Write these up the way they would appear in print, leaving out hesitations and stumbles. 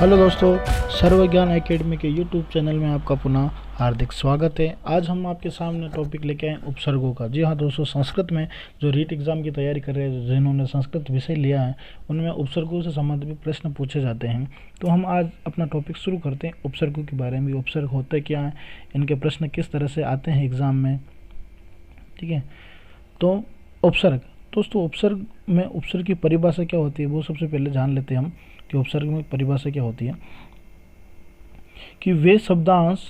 Hello दोस्तों, सर्वज्ञान academy के YouTube channel में आपका पुनः हार्दिक स्वागत है। आज हम आपके सामने टॉपिक लेके आए उपसर्गों का। जी हाँ दोस्तों, संस्कृत में जो रीट एग्ज़ाम की तैयारी कर रहे हैं, जिन्होंने संस्कृत विषय लिया है, उनमें उपसर्गों से संबंधित भी प्रश्न पूछे जाते हैं। तो हम आज अपना टॉपिक शुरू करते हैं उपसर्गों के बारे में। उपसर्ग होते क्या हैं, इनके प्रश्न किस तरह से आते हैं एग्ज़ाम में, ठीक है। तो उपसर्ग दोस्तों, उपसर्ग की परिभाषा क्या होती है वो सबसे पहले जान लेते हैं हम कि उपसर्ग में परिभाषा क्या होती है। कि वे शब्दांश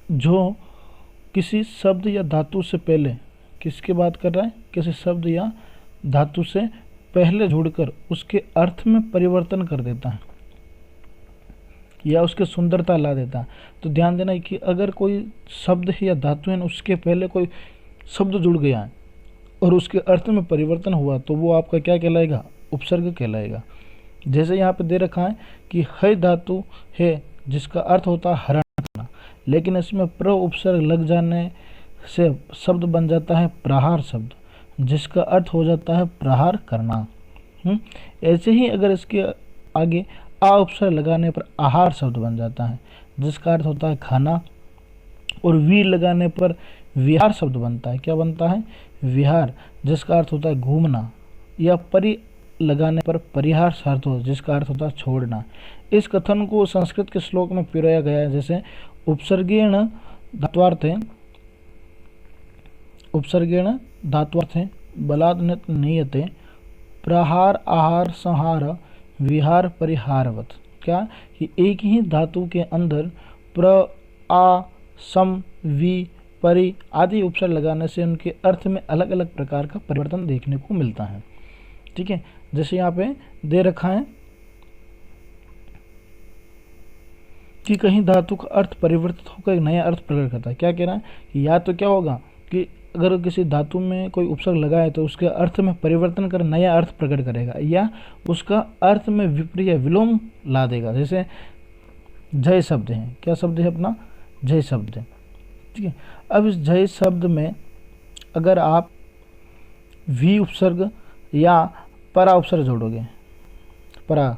जो किसी शब्द या धातु से पहले, किसकी बात कर रहा है, किसी शब्द या धातु से पहले जुड़कर उसके अर्थ में परिवर्तन कर देता है या उसके सुंदरता ला देता है। तो ध्यान देना कि अगर कोई शब्द है या धातु है, उसके पहले कोई शब्द जुड़ गया है और उसके अर्थ में परिवर्तन हुआ, तो वो आपका क्या कहलाएगा, उपसर्ग कहलाएगा। जैसे यहाँ पे दे रखा है कि है धातु है जिसका अर्थ होता है हरण करना, लेकिन इसमें प्र उपसर्ग लग जाने से शब्द बन जाता है प्रहार शब्द, जिसका अर्थ हो जाता है प्रहार करना। ऐसे ही अगर इसके आगे आ उपसर्ग लगाने पर आहार शब्द बन जाता है, जिसका अर्थ होता है खाना, और वी लगाने पर विहार शब्द बनता है। क्या बनता है, विहार, जिसका अर्थ होता है घूमना, या परि लगाने पर परिहार शब्द हो, जिसका अर्थ होता है छोड़ना। इस कथन को संस्कृत के श्लोक में पिरोया गया है, जैसे उपसर्गेण धात्वार्थे बलाद नियते प्रहार आहार संहार विहार परिहारवत। क्या कि एक ही धातु के अंदर प्र, आ, सम, वी, परि आदि उपसर्ग लगाने से उनके अर्थ में अलग अलग प्रकार का परिवर्तन देखने को मिलता है, ठीक है। जैसे यहाँ पे दे रखा है कि कहीं धातु का अर्थ परिवर्तित होकर एक नया अर्थ प्रकट करता है। क्या कह रहा है कि या तो क्या होगा कि अगर किसी धातु में कोई उपसर्ग लगाए तो उसके अर्थ में परिवर्तन कर नया अर्थ प्रकट करेगा, या उसका अर्थ में विपरीत विलोम ला देगा। जैसे जय शब्द है, क्या शब्द है अपना, जय शब्द है, ठीक है। अब इस जय शब्द में अगर आप वी उपसर्ग या परा उपसर्ग जोड़ोगे, परा,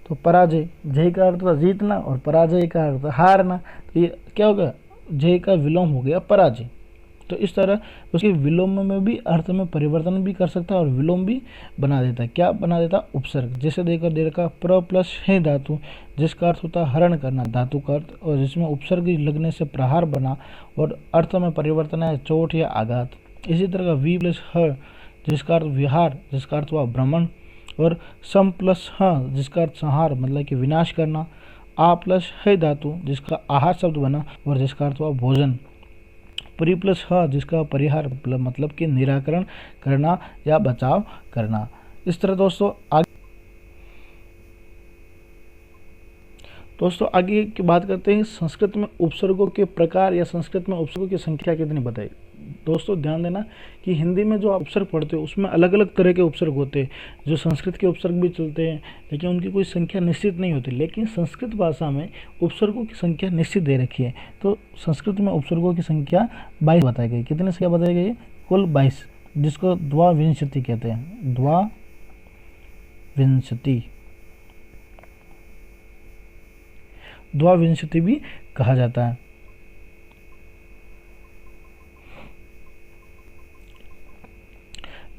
तो पराजय, जय का अर्थ था जीतना और पराजय का अर्थ हारना, तो ये क्या होगा, जय का विलोम हो गया पराजय। तो इस तरह उसके विलोम में भी अर्थ में परिवर्तन भी कर सकता है और विलोम भी बना देता है। क्या बना देता है, उपसर्ग। जैसे देकर दे रखा प्र प्लस है धातु, जिसका अर्थ होता है हरण करना, धातु का अर्थ, और जिसमें उपसर्ग लगने से प्रहार बना और अर्थ में परिवर्तन है चोट या आघात। इसी तरह का वी प्लस ह, जिसका अर्थ विहार, जिसका अर्थ हुआ भ्रमण, और सम प्लस ह, जिसका अर्थ संहार मतलब कि विनाश करना। आ प्लस है धातु, जिसका आहार शब्द बना और जिसका अर्थ हुआ भोजन। परि प्लस ह, जिसका परिहार मतलब कि निराकरण करना या बचाव करना। इस तरह दोस्तों आगे की बात करते हैं संस्कृत में उपसर्गों के प्रकार या संस्कृत में उपसर्गों की संख्या कितनी बताई। दोस्तों ध्यान देना कि हिंदी में जो आप उपसर्ग पढ़ते हो उसमें अलग अलग तरह के उपसर्ग होते हैं, जो संस्कृत के उपसर्ग भी चलते हैं, लेकिन उनकी कोई संख्या निश्चित नहीं होती। लेकिन संस्कृत भाषा में उपसर्गों की संख्या निश्चित दे रखी है। तो संस्कृत में उपसर्गों की संख्या 22 बताई गई। कितनी संख्या बताई गई, कुल 22, जिसको द्वाविंशति कहते हैं, द्वाविंशति भी कहा जाता है।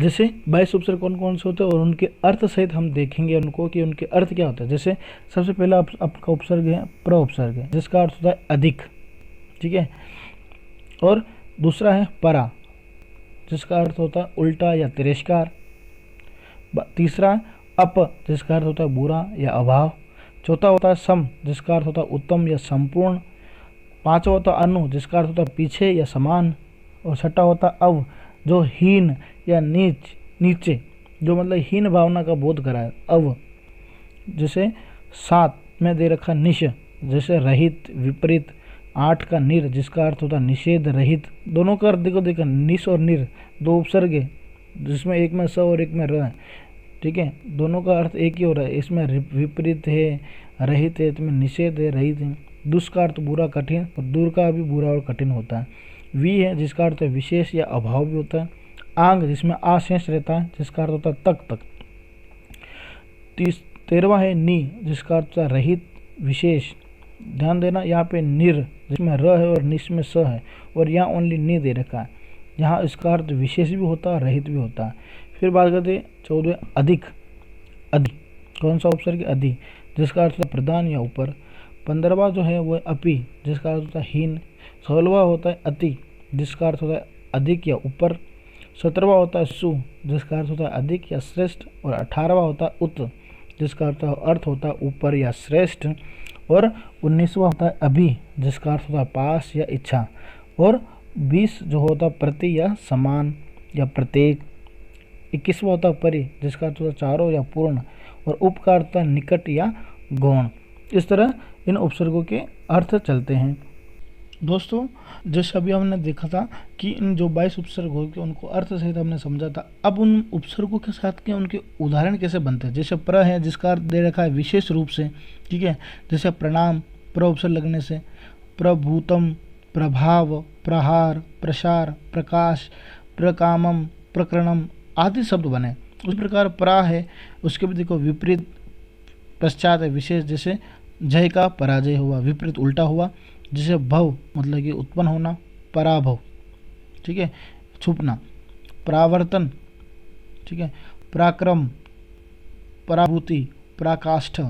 जैसे 22 उपसर्ग कौन कौन से होते हैं और उनके अर्थ सहित हम देखेंगे उनको कि उनके अर्थ क्या होता है। जैसे सबसे पहला आपका उपसर्ग है प्र उपसर्ग है, जिसका अर्थ होता है अधिक, ठीक है। और दूसरा है परा, जिसका अर्थ होता है उल्टा या तिरस्कार। तीसरा अप, जिसका अर्थ होता है बुरा या अभाव। चौथा होता है सम, जिसका अर्थ होता है उत्तम या संपूर्ण। पांचवा होता है अनु, जिसका अर्थ होता है पीछे या समान। और छठा होता है अव, जो हीन या नीचे, जो मतलब हीन भावना का बोध कराए, अव। जैसे 7 में दे रखा निश, जैसे रहित, विपरीत। 8 का निर, जिसका अर्थ होता है निषेध रहित। दोनों का अर्थ देखो निश और निर दो उपसर्ग है, जिसमें एक में स और एक में र है, ठीक है। दोनों का अर्थ एक ही हो रहा है। इसमें विपरीत है, रहित है, इसमें निषेध है, रहित है। दुष् का अर्थ बुरा, कठिन, और दूर का भी बुरा और कठिन होता है। वी है, जिसका अर्थ है विशेष या अभाव भी होता है। आंग, जिसमें आ शेष रहता है, जिसका अर्थ होता है तक। 13वां है नि, जिसका अर्थ होता है रहित विशेष। ध्यान देना, यहाँ पे निर जिसमें र है और निश में स है, और यहाँ ओनली नि दे रखा है। यहाँ इसका अर्थ विशेष भी होता है, रहित भी होता है। फिर बात करते हैं 14वें अधिक। अधिक कौन सा उपसर्ग? अधि, जिसका अर्थ होता है प्रधान या ऊपर। 15वां जो है वो अपि, जिसका अर्थ होता है हीन। 16वां होता है अति, जिसका अर्थ होता है अधिक या ऊपर। 17वां होता है सु, जिसका अर्थ होता है अधिक या श्रेष्ठ। और 18वां होता है उत, जिसका अर्थ होता है ऊपर या श्रेष्ठ। और 19वां होता है अभि, जिसका अर्थ होता है पास या इच्छा। और 20 जो होता है प्रति या समान या प्रत्येक। 21वां होता है परि, जिसका अर्थ होता है चारों या पूर्ण। और उप का अर्थ होता है निकट या गौण। इस तरह इन उपसर्गों के अर्थ चलते हैं। दोस्तों, जैसे अभी हमने देखा था कि इन जो 22 उपसर्ग हो गए उनको अर्थ सहित हमने समझा था। अब उन उपसर्गों के साथ के उनके उदाहरण कैसे बनते हैं। जैसे प्र है, जिसका अर्थ दे रखा है विशेष रूप से, ठीक है। जैसे प्रणाम, प्र उपसर्ग लगने से। प्रभूतम, प्रभाव, प्रहार, प्रसार, प्रकाश, प्रकामम, प्रकरणम आदि शब्द बने। उस प्रकार प्रा है, उसके भी देखो विपरीत पश्चात है विशेष। जैसे जय का पराजय हुआ, विपरीत उल्टा हुआ। जैसे भव मतलब कि उत्पन्न होना, पराभव, ठीक है, छुपना। प्रावर्तन, ठीक है, पराक्रम, पराभूति, पराकाष्ठ।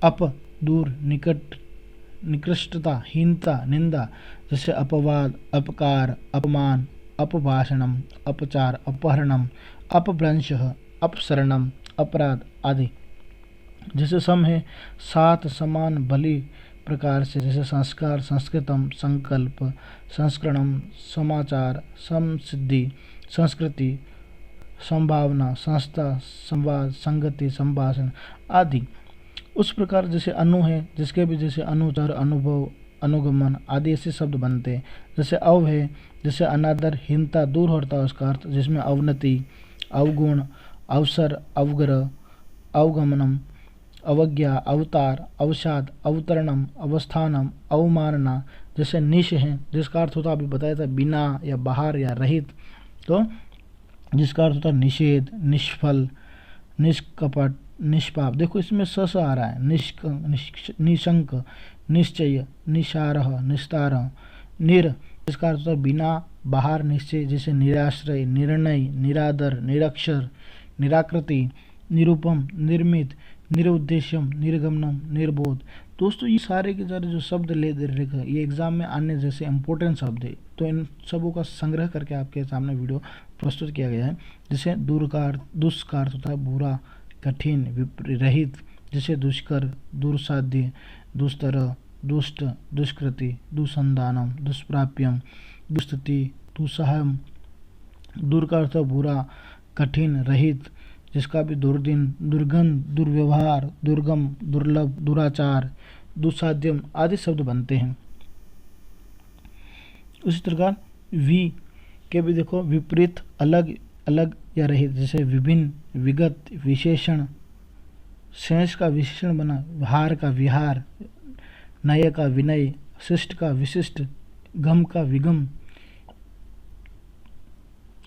अप दूर, निकट, निकृष्टता, हीनता, निंदा। जैसे अपवाद, अपकार, अपमान, अपभाषणम, अपचार, अपहरणम, अपभ्रंशः, अपसरणम, अपराध आदि। जैसे सम है, सात, समान, भली प्रकार से। जैसे संस्कार, संस्कृतम, संकल्प, संस्करणम, समाचार, समसिद्धि, संस्कृति, संभावना, संस्था, संवाद, संगति, संभाषण आदि। उस प्रकार जैसे अनु है, जिसके भी जैसे अनुचर, अनुभव, अनुगमन आदि ऐसे शब्द बनते हैं। जैसे अव है, जैसे अनादर, हीनता दूर होता है उसका अर्थ, जिसमें अवनति, अवगुण, अवसर, अवग्रह, अवगमनम, अवज्ञा, अवतार, अवसाद, अवतरणम, अवस्थानम, अवमानना। जैसे निश है, जिसका अर्थ होता है अभी बताया था बिना या बाहर या रहित, तो जिसका अर्थ होता है निषेध, निष्फल, निष्कपट, निष्पाप। देखो इसमें स आ रहा है। निशंक, निश्चय, निशारह, निस्तारह। निर, जिसका अर्थ होता है बिना, बाहर, निश्चय। जैसे निराश्रय, निर्णय, निरादर, निरक्षर, निराकृति, निरूपम, निर्मित, निरुद्देश्यम, निर्गमनम, निर्बोध। दोस्तों, ये सारे के सारे जो शब्द ले दे रखे ये एग्जाम में आने जैसे इंपॉर्टेंट शब्द है, तो इन सबों का संग्रह करके आपके सामने वीडियो प्रस्तुत किया गया है। जैसे दुष्कार होता है बुरा, कठिन, विपरीत। जैसे दुष्कर, दुर्साध्य, दुस्तर, दुष्ट, दुष्कृति, दुसंधानम, दुष्प्राप्यम, दुस्थिति, दुस्सहम। दूर का अर्थ बुरा, कठिन, रहित, जिसका भी दुर्दिन, दुर्गंध, दुर्व्यवहार, दुर्गम, दुर्लभ, दुराचार, दुस्साध्यम आदि शब्द बनते हैं। उसी प्रकार वी के भी देखो विपरीत, अलग अलग या रहित। जैसे विभिन्न, विगत, विशेषण। शेष का विशेषण बना, हार का विहार, नय का विनय, शिष्ट का विशिष्ट, गम का विगम,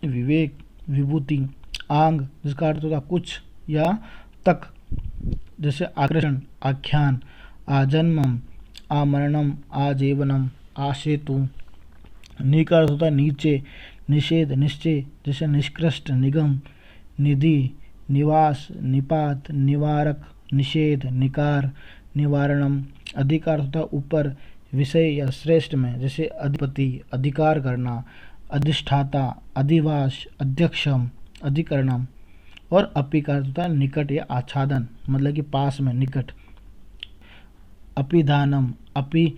विवेक, विभूति। आंग, जिसका अर्थ होता कुछ या तक। जैसे आकर्षण, आख्यान, आजन्मम, आमरणम, आजीवनम, आसेतु। नी का अर्थ होता है नीचे, निषेध, निश्चय। जैसे निष्कृष्ट, निगम, निधि, निवास, निपात, निवारक, निषेध, निकार, निवारणम। अधिकार होता है ऊपर, विषय या श्रेष्ठ में। जैसे अधिपति, अधिकार करना, अधिष्ठाता, अधिवास, अध्यक्षम, अधिकरणम। और अपि का अर्थ होता है निकट या आच्छादन, मतलब कि पास में, निकट। अपिधानम, अपि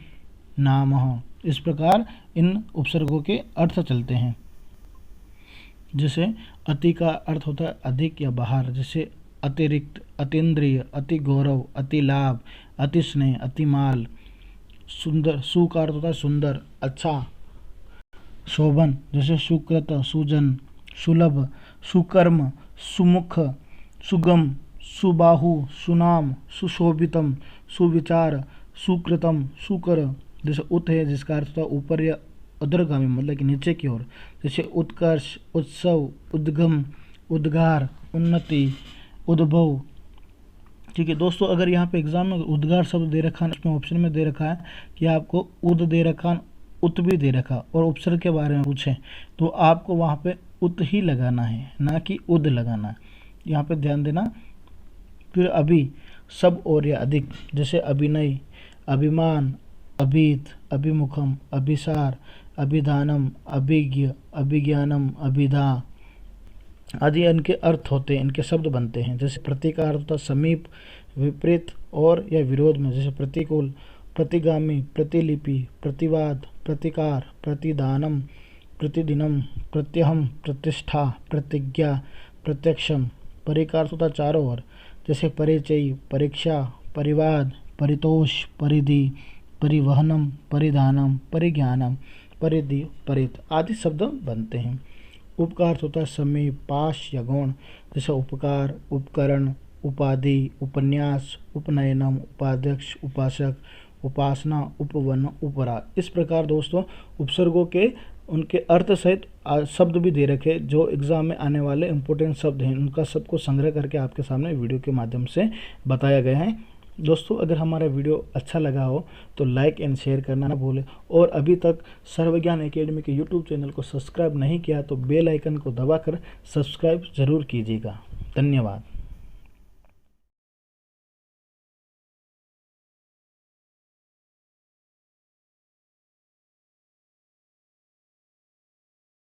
नामः। इस प्रकार इन उपसर्गों के अर्थ चलते हैं। जैसे अति का अर्थ होता है अधिक या बाहर। जैसे अतिरिक्त, अतीन्द्रिय, अति गौरव, अति लाभ, अति स्नेह, अति माल। सुंदर, सु का अर्थ होता है सुंदर, अच्छा, शोभन। जैसे सुकृत, सुजन, सुलभ, सुकर्म, सुमुख, सुगम, सुबाहु, सुनाम, सुशोभितम, सुविचार, सुकृतम, सुकर। जैसे उत है, जिसका अर्थ होता है ऊपर या अधरगामी, मतलब कि नीचे की ओर। जैसे उत्कर्ष, उत्सव, उद्गम, उद्गार, उन्नति, उद्भव, ठीक है दोस्तों, अगर यहाँ पे एग्जाम में उद्गार शब्द दे रखा है, उसमें ऑप्शन में दे रखा है कि आपको उद दे रखा, उत भी दे रखा और उपसर्ग के बारे में पूछे तो आपको वहाँ पे उत ही लगाना है, ना कि उद लगाना है। यहाँ पे ध्यान देना। फिर अभी सब और या अधिक, जैसे अभिनय, अभिमान, अभीत, अभिमुखम, अभिसार, अभिधानम, अभिज्ञ, अभिज्ञानम, अभिधा आदि इनके अर्थ होते हैं, इनके शब्द बनते हैं। जैसे प्रतीकार होता समीप, विपरीत और या विरोध में, जैसे प्रतिकूल, प्रतिगामी, प्रतिलिपि, प्रतिवाद, प्रतिकार, प्रतिदानम, प्रतिदिनम, प्रत्यहम, प्रतिष्ठा, प्रतिज्ञा, प्रत्यक्षम। परिकार होता चारों ओर, जैसे परिचय, परीक्षा, परिवाद, परितोष, परिधि, परिवहनम, परिधानम, परिज्ञानम, परिधि, परित आदि शब्द बनते हैं। उपकार होता है समीप, पाश या गौण, जैसे उपकार, उपकरण, उपाधि, उपन्यास, उपनयनम, उपाध्यक्ष, उपासक, उपासना, उपवन, उपराग। इस प्रकार दोस्तों उपसर्गों के उनके अर्थ सहित शब्द भी दे रखे जो एग्जाम में आने वाले इंपॉर्टेंट शब्द हैं, उनका सबको संग्रह करके आपके सामने वीडियो के माध्यम से बताया गया है। दोस्तों अगर हमारा वीडियो अच्छा लगा हो तो लाइक एंड शेयर करना ना भूलें, और अभी तक सर्वज्ञान एकेडमी के यूट्यूब चैनल को सब्सक्राइब नहीं किया तो बेल आइकन को दबाकर सब्सक्राइब ज़रूर कीजिएगा। धन्यवाद।